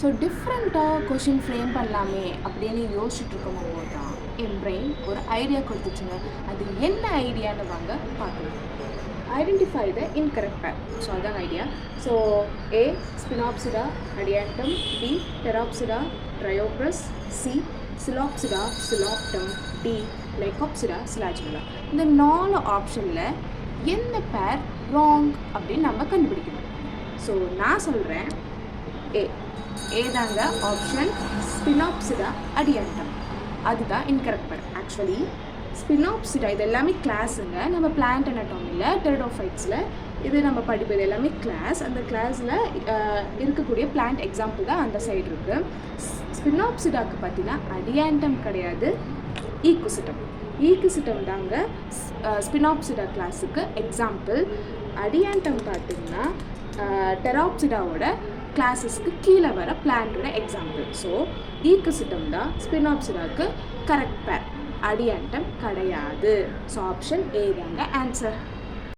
So டிஃப்ரெண்ட்டாக question frame பண்ணலாமே அப்படின்னு யோசிச்சுட்டு இருக்கும்போது தான் என் பிரெயின் ஒரு ஐடியா கொடுத்துச்சுங்க. அது என்ன ஐடியான்னு வாங்க பார்க்கலாம். ஐடென்டிஃபை த இன்கரெக்ட் பேர். ஸோ அதான் ஐடியா. ஸோ ஏ ஸ்பினாப்சிடா அடியாண்டம், பி டெராப்சிடா ட்ரையோப்ரஸ், சி சிலாப்சிடா சிலாப்டம், டி லைகாப்சிடா சிலாஜினலா. இந்த 4 ஆப்ஷனில் என்ன பேர் ராங் அப்படின்னு நம்ம கண்டுபிடிக்கணும். ஸோ நான் சொல்கிறேன் ஏ தாங்க ஆப்ஷன் ஸ்பினாப்சிடா அடியாண்டம். அதுதான் இன்கரெக்ட் பேர். ஆக்சுவலி ஸ்பினாப்சிடா இது எல்லாமே கிளாஸுங்க. நம்ம பிளான்ட் அனாட்டமியில் டெரிடோஃபைட்ஸில் இது நம்ம படிப்பது எல்லாமே கிளாஸ். அந்த கிளாஸில் இருக்கக்கூடிய பிளான்ட் எக்ஸாம்பிள் தான் அந்த சைடு இருக்குது. ஸ்பினாப்சிடாவுக்கு பார்த்தீங்கன்னா அடியாண்டம் கிடையாது, ஈக்குசிட்டம். ஈக்குசிட்டம் தாங்க ஸ்பினாப்சிடா கிளாஸுக்கு எக்ஸாம்பிள். அடியாண்டம் பார்த்தீங்கன்னா டெராப்சிடாவோட கிளாஸஸ்க்கு கீழே வர பிளான்ட்டோட எக்ஸாம்பிள். ஸோ ஈக்குசிட்டம் தான் ஸ்பினாப்சிடாவுக்கு கரெக்ட் பேர், அடியாண்டம் கிடையாது. ஸோ ஆப்ஷன் ஏ தாங்க ஆன்சர்.